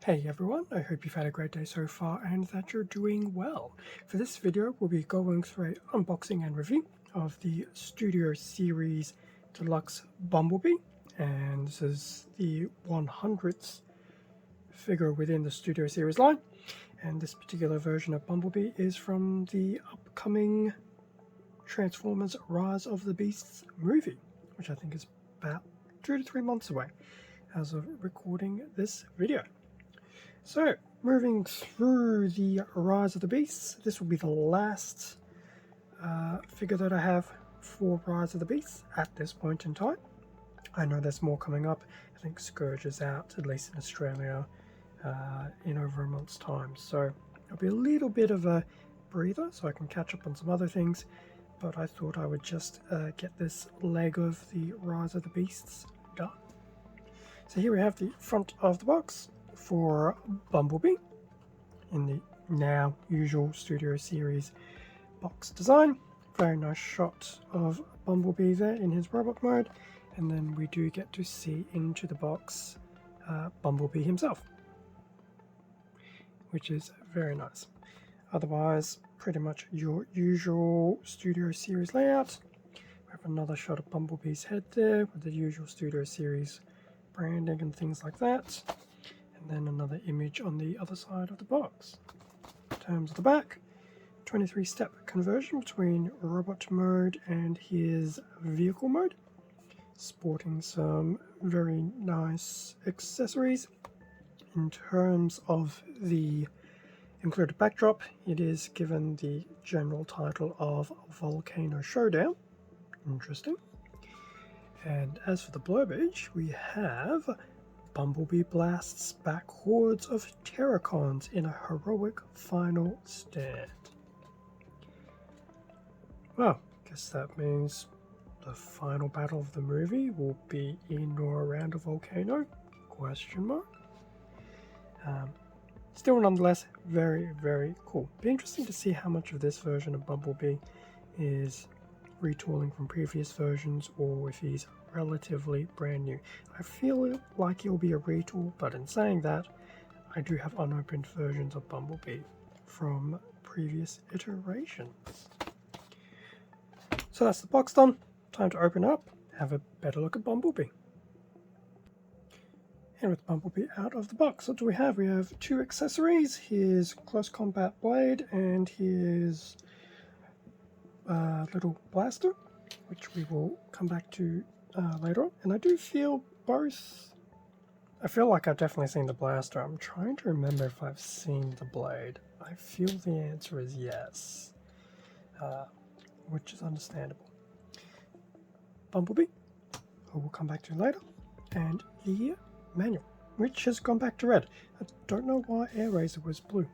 Hey everyone, I hope you've had a great day so far and that you're doing well. For this video, we'll be going through an unboxing and review of the Studio Series Deluxe Bumblebee, and this is the 100th figure within the Studio Series line, and this particular version of Bumblebee is from the upcoming Transformers Rise of the Beasts movie, which I think is about 2 to 3 months away as of recording this video. So, moving through the Rise of the Beasts, this will be the last figure that I have for Rise of the Beasts at this point in time. I know there's more coming up. I think Scourge is out, at least in Australia, in over a month's time. So, it'll be a little bit of a breather so I can catch up on some other things. But I thought I would just get this leg of the Rise of the Beasts done. So here we have the front of the box for Bumblebee in the now usual Studio Series box design. Very nice shot of Bumblebee there in his robot mode, and then we do get to see into the box Bumblebee himself, which is very nice. Otherwise, pretty much your usual Studio Series layout. We have another shot of Bumblebee's head there with the usual Studio Series branding and things like that. And then another image on the other side of the box. In terms of the back, 23-step conversion between robot mode and his vehicle mode, sporting some very nice accessories. In terms of the included backdrop, it is given the general title of Volcano Showdown. Interesting. And as for the blurb image, we have Bumblebee blasts back hordes of Terrorcons in a heroic final stand. Well, guess that means the final battle of the movie will be in or around a volcano? Question mark. Still, nonetheless, very, very cool. Be interesting to see how much of this version of Bumblebee is retooling from previous versions or if he's relatively brand new. I feel like he'll be a retool, but in saying that, I do have unopened versions of Bumblebee from previous iterations. So that's the box done. Time to open up, have a better look at Bumblebee. And with Bumblebee out of the box, what do we have? We have two accessories, his close combat blade and his little blaster, which we will come back to later on. And I do feel both. I feel like I've definitely seen the blaster. I'm trying to remember if I've seen the blade. I feel the answer is yes, which is understandable. Bumblebee, who we'll come back to later, and the manual, which has gone back to red. I don't know why Airraiser was blue.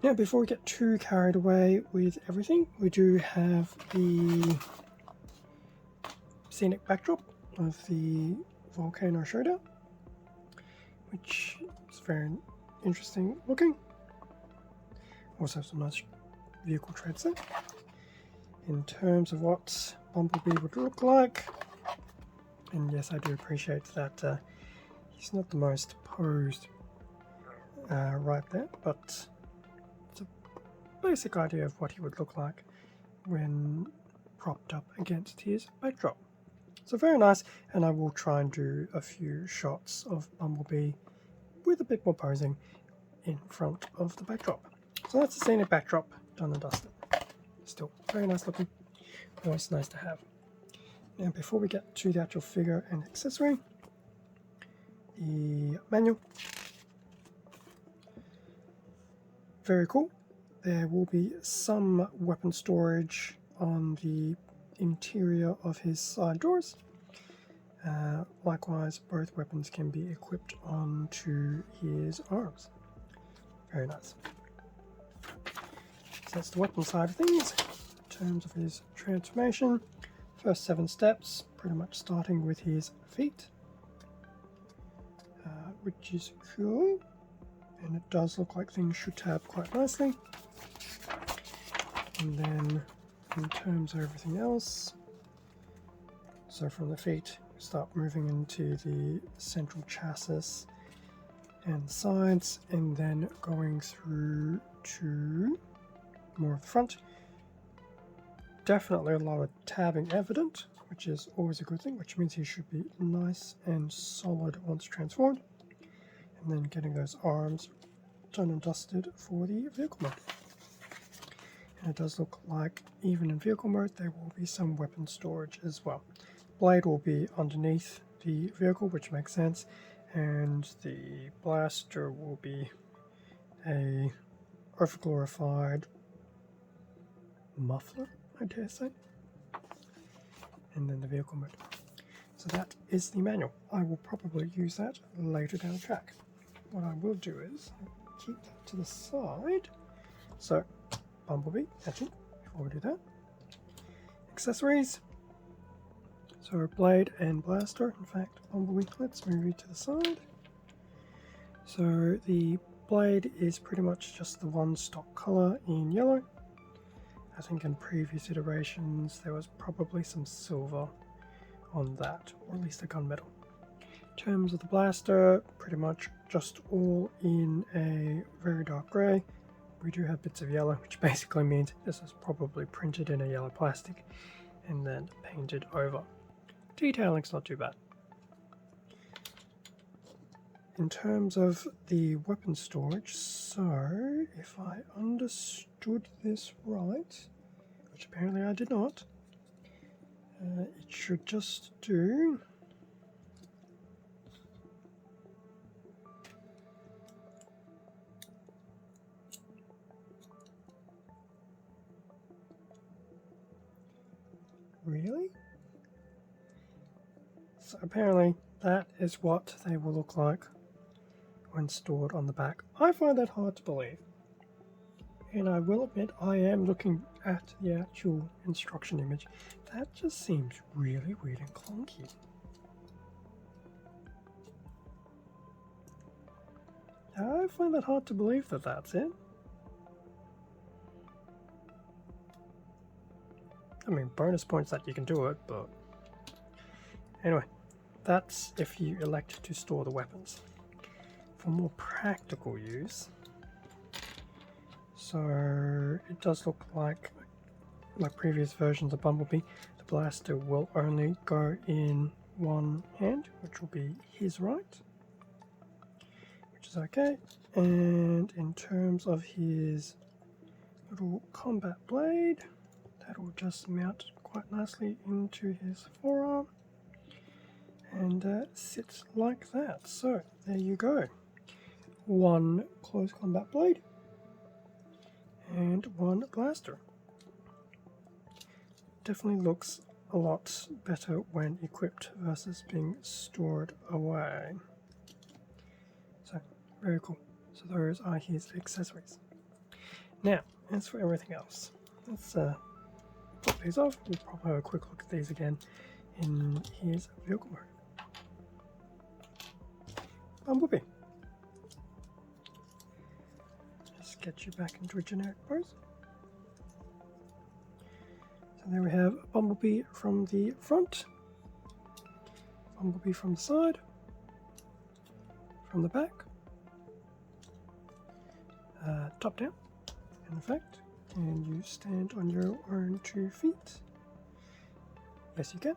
Now, before we get too carried away with everything, we do have the Scenic Backdrop of the Volcano Showdown, which is very interesting looking. Also some nice vehicle treads there. In terms of what Bumblebee would look like, and yes, I do appreciate that he's not the most posed right there, but it's a basic idea of what he would look like when propped up against his backdrop. So very nice, and I will try and do a few shots of Bumblebee with a bit more posing in front of the backdrop. So that's the Scenic Backdrop, done and dusted. Still very nice looking, always nice to have. Now before we get to the actual figure and accessory, the manual. Very cool. There will be some weapon storage on the interior of his side doors. Likewise, both weapons can be equipped onto his arms. Very nice. So that's the weapon side of things. In terms of his transformation, first 7 steps, pretty much starting with his feet, which is cool. And it does look like things should tab quite nicely. And then in terms of everything else, so from the feet, start moving into the central chassis and sides, and then going through to more of the front. Definitely a lot of tabbing evident, which is always a good thing, which means he should be nice and solid once transformed. And then getting those arms done and dusted for the vehicle mode. And it does look like even in vehicle mode there will be some weapon storage as well. Blade will be underneath the vehicle, which makes sense, and the blaster will be a overglorified muffler, I dare say, and then the vehicle mode. So that is the manual. I will probably use that later down the track. What I will do is keep that to the side. So Bumblebee, actually, before we do that, accessories. So blade and blaster. In fact, Bumblebee, let's move you to the side. So the blade is pretty much just the one stock color in yellow. I think in previous iterations there was probably some silver on that, or at least a gunmetal. In terms of the blaster, pretty much just all in a very dark grey. We do have bits of yellow, which basically means this is probably printed in a yellow plastic and then painted over. Detailing's not too bad. In terms of the weapon storage, so if I understood this right, which apparently I did not, it should just do really? So apparently that is what they will look like when stored on the back. I find that hard to believe. And I will admit, I am looking at the actual instruction image. That just seems really weird and clunky. I find that hard to believe that that's it. I mean, bonus points that you can do it, but anyway, that's if you elect to store the weapons. For more practical use, so it does look like previous versions of Bumblebee, the blaster will only go in one hand, which will be his right, which is okay. And in terms of his little combat blade, that will just mount quite nicely into his forearm and sits like that. So there you go, one close combat blade and one blaster. Definitely looks a lot better when equipped versus being stored away. So very cool. So those are his accessories. Now, as for everything else, let's put these off. We'll probably have a quick look at these again in his vehicle mode. Bumblebee. Just get you back into a generic pose. So there we have Bumblebee from the front, Bumblebee from the side, from the back, top down, in effect. Can you stand on your own 2 feet? Yes, you can.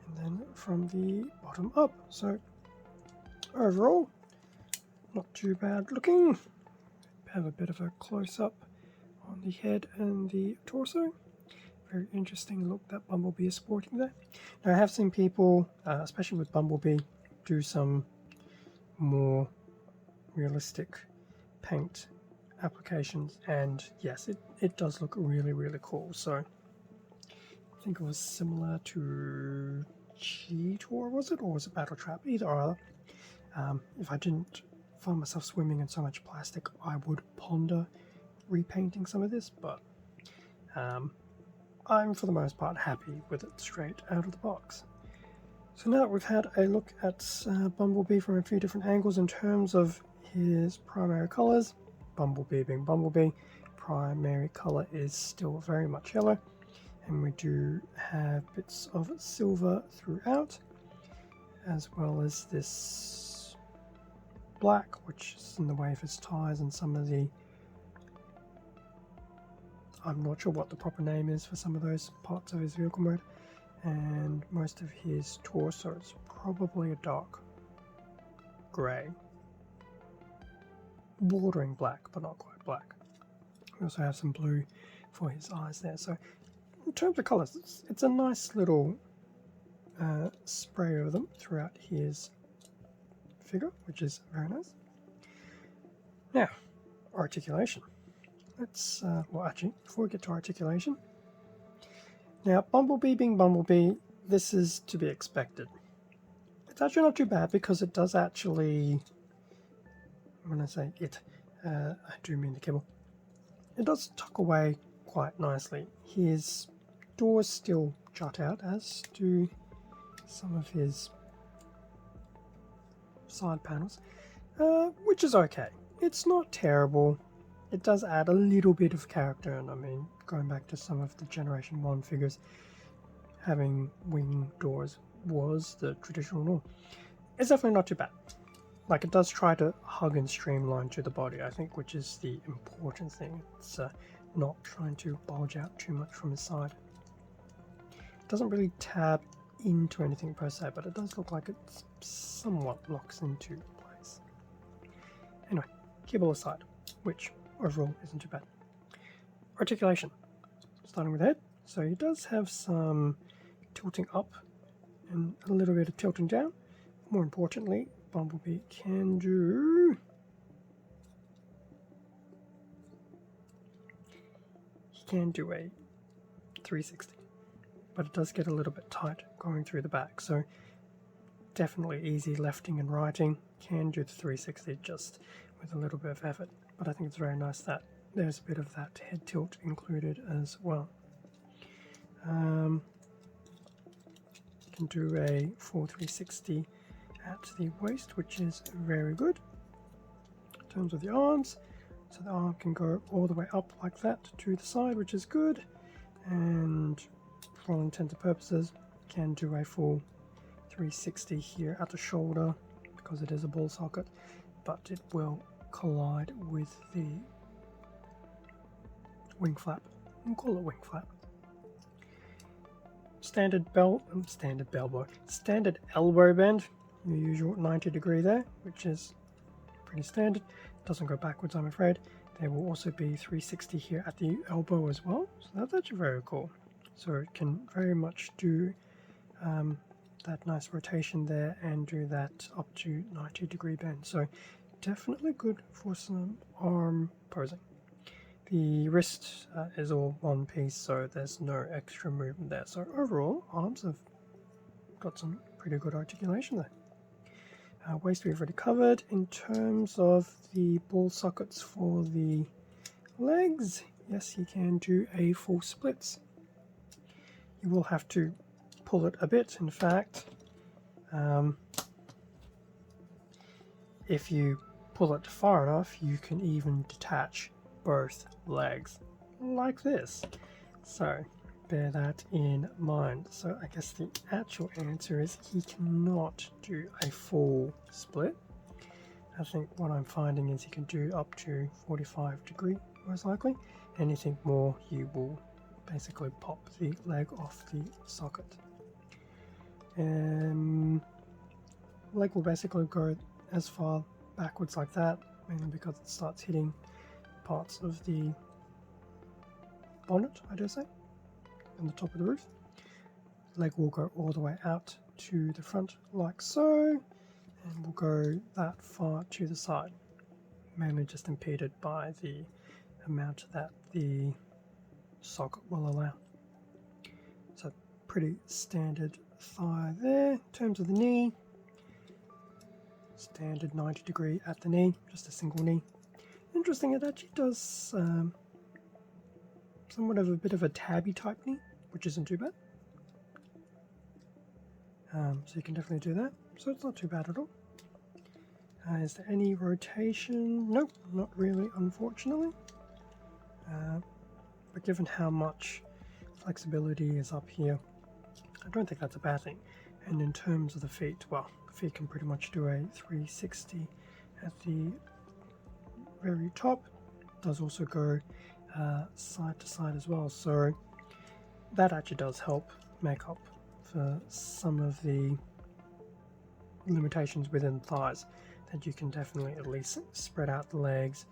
And then from the bottom up. So overall, not too bad looking. Have a bit of a close-up on the head and the torso. Very interesting look that Bumblebee is sporting there. Now I have seen people, especially with Bumblebee, do some more realistic paint applications, and yes, it does look really, really cool. So I think it was similar to Cheetor, was it? Or was it Battle Trap? Either or other. If I didn't find myself swimming in so much plastic, I would ponder repainting some of this, but I'm for the most part happy with it straight out of the box. So now that we've had a look at Bumblebee from a few different angles in terms of his primary colors, Bumblebee being Bumblebee, primary color is still very much yellow, and we do have bits of silver throughout, as well as this black, which is in the way of his tires and some of the... I'm not sure what the proper name is for some of those parts of his vehicle mode. And most of his torso is probably a dark grey. Bordering black, but not quite black. We also have some blue for his eyes there. So in terms of colours, it's a nice little spray of them throughout his figure, which is very nice. Now, articulation. Let's, well actually, before we get to articulation, now Bumblebee being Bumblebee, this is to be expected. It's actually not too bad because it does actually, when I say it, I do mean the kibble. It does tuck away quite nicely. His doors still jut out, as do some of his side panels, which is okay. It's not terrible. It does add a little bit of character, and I mean, going back to some of the Generation 1 figures, having wing doors was the traditional norm. It's definitely not too bad. Like, it does try to hug and streamline to the body, I think, which is the important thing. It's not trying to bulge out too much from his side. It doesn't really tab into anything per se, but it does look like it somewhat locks into place. Anyway, kibble aside, which overall isn't too bad. Articulation, starting with the head. So he does have some tilting up and a little bit of tilting down. More importantly, Bumblebee can do... he can do a 360. But it does get a little bit tight going through the back, so definitely easy lefting and righting. Can do the 360 just with a little bit of effort, but I think it's very nice that there's a bit of that head tilt included as well. Can do a full 360 at the waist, which is very good. In terms of the arms, so the arm can go all the way up like that to the side, which is good, and for all intents and purposes can do a full 360 here at the shoulder because it is a ball socket, but it will collide with the wing flap. We'll call it wing flap. Standard elbow bend, your usual 90 degree there, which is pretty standard. Doesn't go backwards, I'm afraid. There will also be 360 here at the elbow as well, so that's actually very cool. So it can very much do that nice rotation there and do that up to 90 degree bend. So definitely good for some arm posing. The wrist is all one piece, so there's no extra movement there. So overall, arms have got some pretty good articulation there. Waist we've already covered. In terms of the ball sockets for the legs, yes, you can do a full splits. You will have to pull it a bit. In fact, if you pull it far enough, you can even detach both legs like this. So bear that in mind. So I guess the actual answer is he cannot do a full split. I think what I'm finding is he can do up to 45 degree most likely. Anything more, you will basically pop the leg off the socket. Leg will basically go as far backwards like that, mainly because it starts hitting parts of the bonnet, I dare say, and the top of the roof. Leg will go all the way out to the front like so, and will go that far to the side, mainly just impeded by the amount that the socket will allow. So pretty standard thigh there. In terms of the knee, standard 90 degree at the knee, just a single knee. Interesting, it actually does somewhat of a bit of a tabby type knee, which isn't too bad. So you can definitely do that, so it's not too bad at all. Is there any rotation? Nope, not really, unfortunately. But given how much flexibility is up here, I don't think that's a bad thing. And in terms of the feet, well, the feet can pretty much do a 360 at the very top does also go side to side as well, so that actually does help make up for some of the limitations within thighs, that you can definitely at least spread out the legs,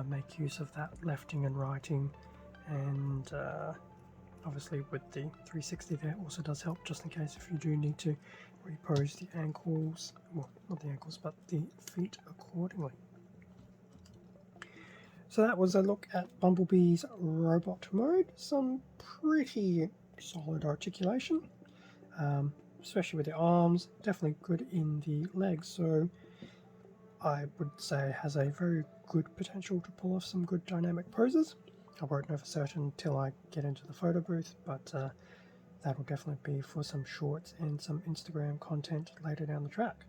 make use of that lefting and righting, and obviously with the 360 there also does help, just in case if you do need to repose the ankles, well, not the ankles but the feet accordingly. So that was a look at Bumblebee's robot mode. Some pretty solid articulation, especially with the arms, definitely good in the legs, so I would say has a very good potential to pull off some good dynamic poses. I won't know for certain until I get into the photo booth, but that will definitely be for some shorts and some Instagram content later down the track.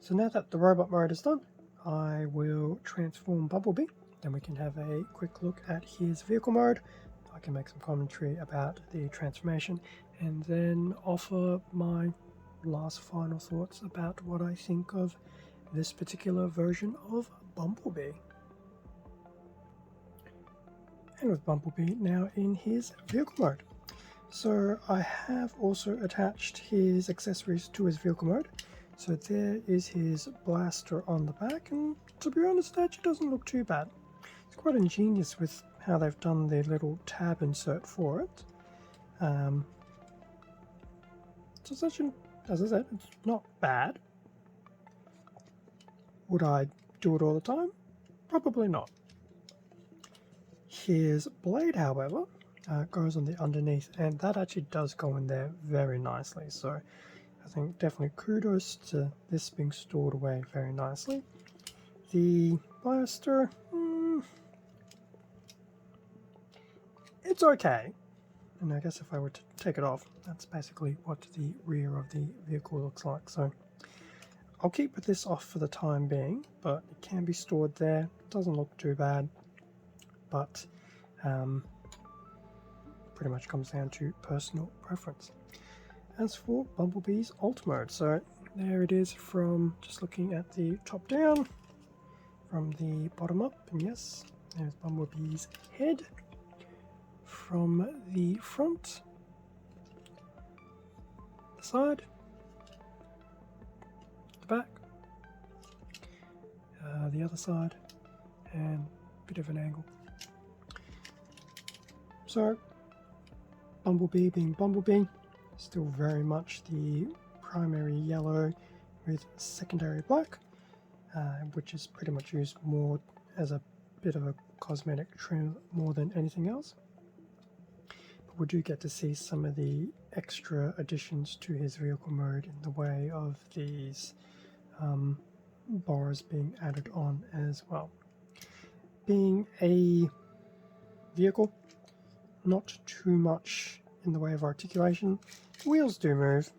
So now that the robot mode is done, I will transform Bumblebee, then we can have a quick look at his vehicle mode. I can make some commentary about the transformation and then offer my last final thoughts about what I think of this particular version of Bumblebee. And with Bumblebee now in his vehicle mode. So I have also attached his accessories to his vehicle mode. So there is his blaster on the back, and to be honest, it actually doesn't look too bad. It's quite ingenious with how they've done the little tab insert for it. So it's actually, as I said, it's not bad. Would I do it all the time? Probably not. His blade, however, goes on the underneath, and that actually does go in there very nicely. So I think definitely kudos to this being stored away very nicely. The blaster, it's okay. And I guess if I were to take it off, that's basically what the rear of the vehicle looks like. So I'll keep this off for the time being, but it can be stored there. It doesn't look too bad, but pretty much comes down to personal preference. As for Bumblebee's alt mode, so there it is from just looking at the top down, from the bottom up, and yes, there's Bumblebee's head. From the front, the side, the back, the other side, and a bit of an angle. So, Bumblebee being Bumblebee, still very much the primary yellow with secondary black, which is pretty much used more as a bit of a cosmetic trim more than anything else. But we do get to see some of the extra additions to his vehicle mode in the way of these bars being added on as well. Being a vehicle, not too much in the way of articulation. The wheels do move.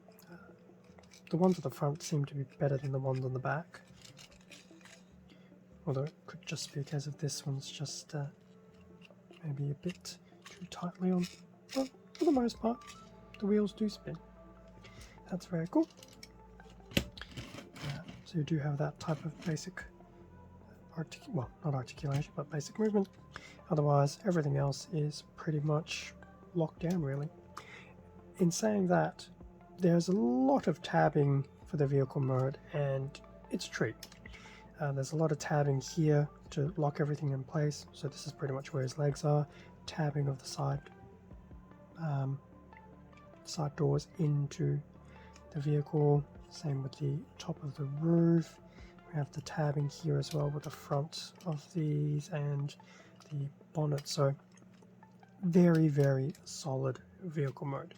The ones at the front seem to be better than the ones on the back. Although it could just be because of this one's just maybe a bit too tightly on. But for the most part, the wheels do spin. That's very cool. So you do have that type of basic, well, not articulation, but basic movement. Otherwise, everything else is pretty much locked down, really. In saying that, there's a lot of tabbing for the vehicle mode, and it's a treat. There's a lot of tabbing here to lock everything in place. So this is pretty much where his legs are. Tabbing of the side doors into the vehicle. Same with the top of the roof. We have the tabbing here as well with the front of these and the bonnet. So very, very solid vehicle mode.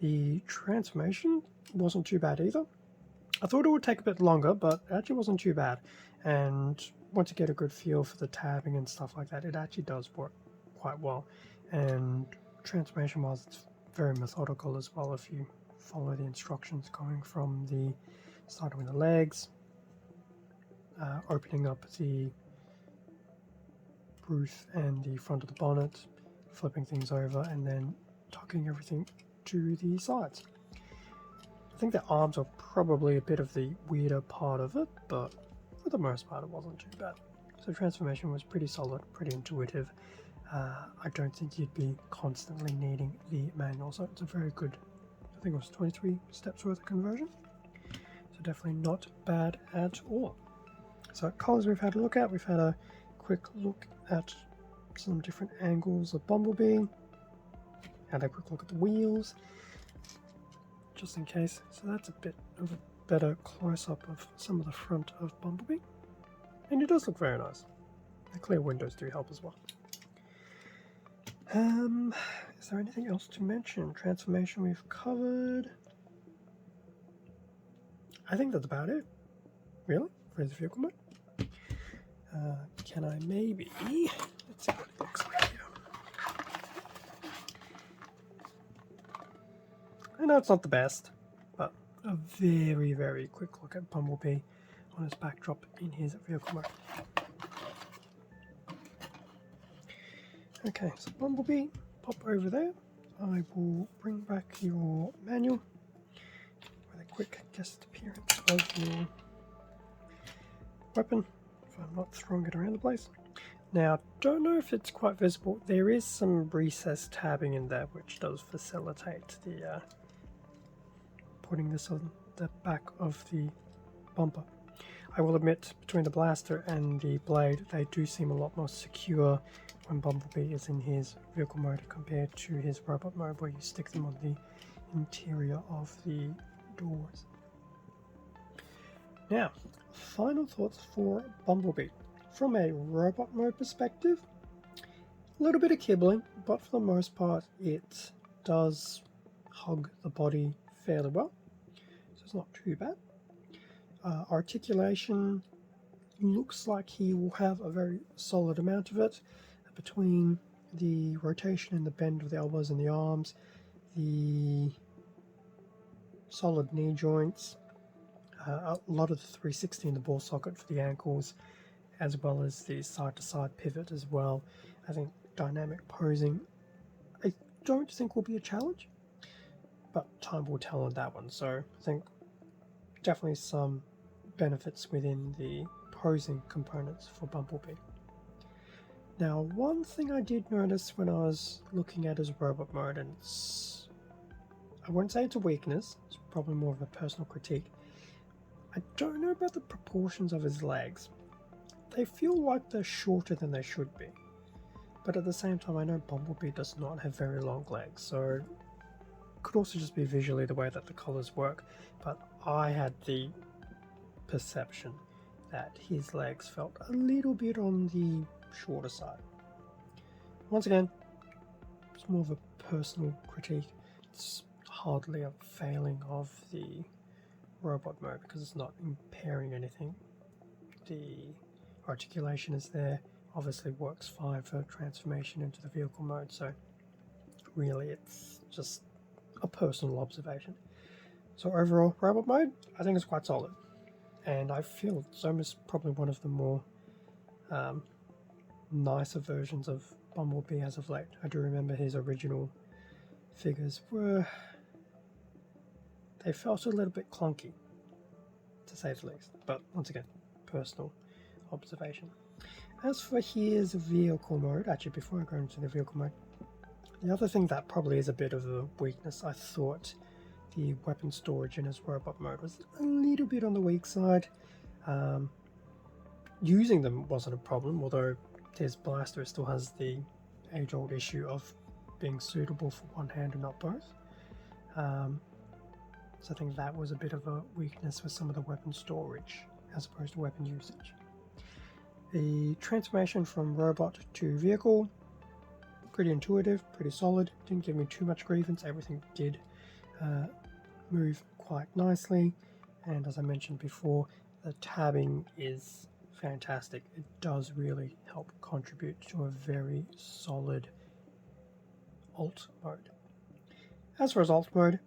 The transformation wasn't too bad either. I thought it would take a bit longer, but it actually wasn't too bad. And once you get a good feel for the tabbing and stuff like that, it actually does work quite well. And transformation wise, it's very methodical as well if you follow the instructions, going from the starting with the legs, opening up the roof and the front of the bonnet, flipping things over, and then tucking everything to the sides. I think the arms are probably a bit of the weirder part of it, but for the most part it wasn't too bad. So transformation was pretty solid, pretty intuitive. I don't think you'd be constantly needing the manual, so it's a very good, I think it was 23 steps worth of conversion. So definitely not bad at all. So colours we've had a look at, we've had a quick look at some different angles of Bumblebee, had a quick look at the wheels, just in case. So that's a bit of a better close-up of some of the front of Bumblebee. And it does look very nice. The clear windows do help as well. Is there anything else to mention? Transformation we've covered. I think that's about it. Really? For his vehicle mode? Can I maybe... Let's see what it looks like here. I know it's not the best, but a very, very quick look at Bumblebee on his backdrop in his vehicle mode. Okay, so Bumblebee, pop over there. I will bring back your manual with a quick guest appearance of your weapon, if I'm not throwing it around the place. Now, don't know if it's quite visible. There is some recessed tabbing in there, which does facilitate the putting this on the back of the bumper. I will admit, between the blaster and the blade, they do seem a lot more secure when Bumblebee is in his vehicle mode compared to his robot mode, where you stick them on the interior of the doors. Now, final thoughts for Bumblebee. From a robot mode perspective, a little bit of kibbling, but for the most part it does hug the body fairly well, so it's not too bad. Articulation looks like he will have a very solid amount of it between the rotation and the bend of the elbows and the arms, the solid knee joints, a lot of the 360 in the ball socket for the ankles, as well as the side-to-side pivot as well. I think dynamic posing, I don't think will be a challenge, but time will tell on that one. So I think definitely some benefits within the posing components for Bumblebee. Now, one thing I did notice when I was looking at his robot mode, and I wouldn't say it's a weakness, it's probably more of a personal critique. I don't know about the proportions of his legs. They feel like they're shorter than they should be. But at the same time, I know Bumblebee does not have very long legs, so it could also just be visually the way that the colors work. But I had the perception that his legs felt a little bit on the shorter side. Once again, it's more of a personal critique. It's hardly a failing of the robot mode because it's not impairing anything. The articulation is there, obviously works fine for transformation into the vehicle mode, so really it's just a personal observation. So overall, robot mode, I think it's quite solid, and I feel it's almost probably one of the more nicer versions of Bumblebee as of late. I do remember his original figures they felt a little bit clunky, to say the least, but once again, personal observation. As for his vehicle mode, actually before I go into the vehicle mode, the other thing that probably is a bit of a weakness, I thought the weapon storage in his robot mode was a little bit on the weak side. Using them wasn't a problem, although his blaster still has the age-old issue of being suitable for one hand and not both. So I think that was a bit of a weakness with some of the weapon storage as opposed to weapon usage. The transformation from robot to vehicle, pretty intuitive, pretty solid, didn't give me too much grievance, everything did move quite nicely, and as I mentioned before, the tabbing is fantastic. It does really help contribute to a very solid alt mode. As for his alt mode,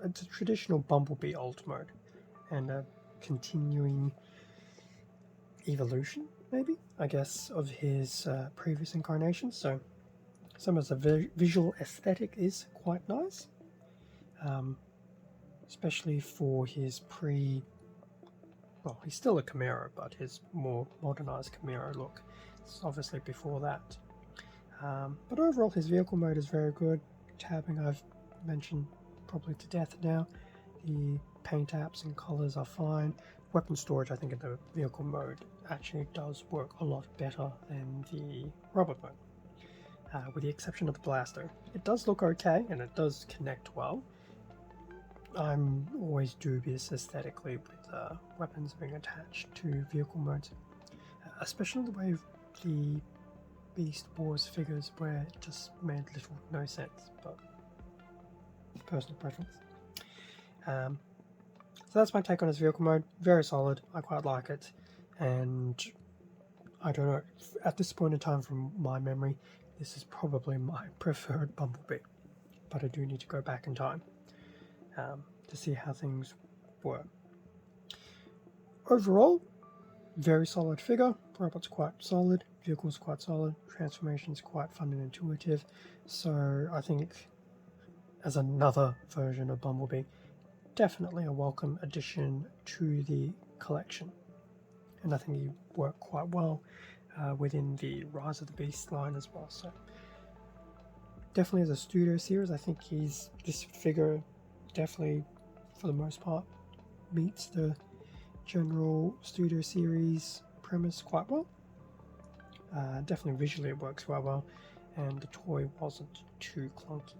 it's a traditional Bumblebee alt mode and a continuing evolution, maybe, I guess, of his previous incarnations. So Some of the visual aesthetic is quite nice, especially for his well, he's still a Camaro, but his more modernized Camaro look. It's obviously before that. But overall, his vehicle mode is very good. Tabbing I've mentioned probably to death now. The paint apps and colors are fine. Weapon storage, I think, in the vehicle mode actually does work a lot better than the robot mode, with the exception of the blaster. It does look okay and it does connect well. I'm always dubious aesthetically with weapons being attached to vehicle modes, especially the way the Beast Wars figures where it just made little no sense, but personal preference. So that's my take on his vehicle mode. Very solid. I quite like it, and I don't know, at this point in time from my memory, this is probably my preferred Bumblebee, but I do need to go back in time to see how things were. Overall, very solid figure. Robot's quite solid, vehicle's quite solid, transformation's quite fun and intuitive, so I think as another version of Bumblebee, definitely a welcome addition to the collection. And I think he worked quite well within the Rise of the Beast line as well. So definitely as a studio series, I think this figure definitely, for the most part, meets the general studio series premise quite well. Definitely visually it works quite well, and the toy wasn't too clunky.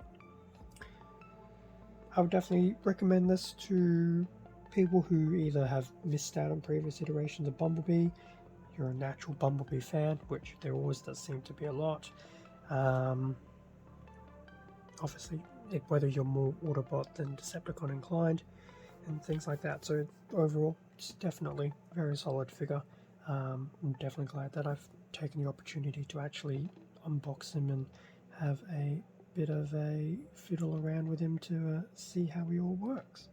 I would definitely recommend this to people who either have missed out on previous iterations of Bumblebee, you're a natural Bumblebee fan, which there always does seem to be a lot. Obviously, whether you're more Autobot than Decepticon inclined, and things like that. So overall, it's definitely a very solid figure. I'm definitely glad that I've taken the opportunity to actually unbox him and have a bit of a fiddle around with him to see how he all works.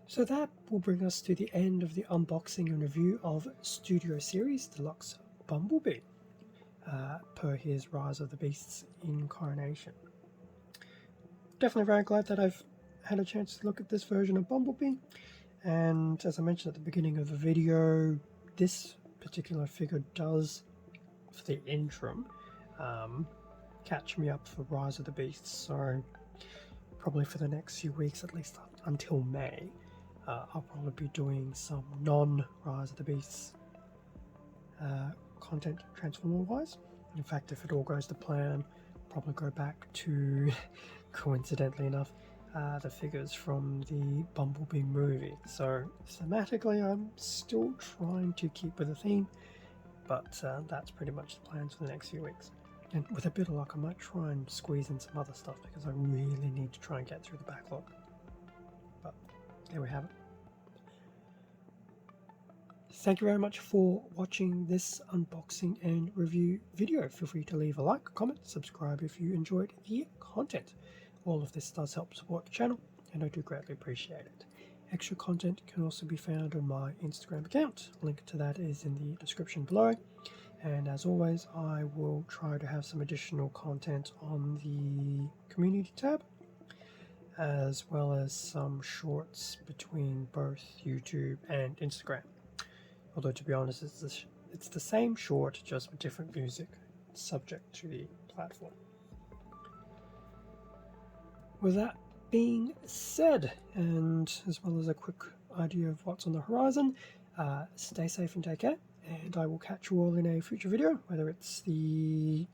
So that will bring us to the end of the unboxing and review of Studio Series Deluxe Bumblebee, per his Rise of the Beasts incarnation. Definitely very glad that I've had a chance to look at this version of Bumblebee, and as I mentioned at the beginning of the video, this particular figure does, for the interim, catch me up for Rise of the Beasts, so probably for the next few weeks, at least until May, I'll probably be doing some non-Rise of the Beasts content Transformer-wise. In fact, if it all goes to plan, I'll probably go back to, coincidentally enough, the figures from the Bumblebee movie. So thematically, I'm still trying to keep with the theme, but that's pretty much the plans for the next few weeks. And with a bit of luck, I might try and squeeze in some other stuff because I really need to try and get through the backlog. But there we have it. Thank you very much for watching this unboxing and review video. Feel free to leave a like, comment, subscribe if you enjoyed the content. All of this does help support the channel, and I do greatly appreciate it. Extra content can also be found on my Instagram account. Link to that is in the description below. And as always, I will try to have some additional content on the community tab, as well as some shorts between both YouTube and Instagram. Although, to be honest, it's the same short, just with different music, subject to the platform. With that being said, and as well as a quick idea of what's on the horizon, stay safe and take care. And I will catch you all in a future video, whether it's the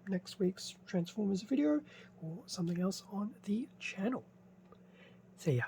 next week's Transformers video or something else on the channel. See ya.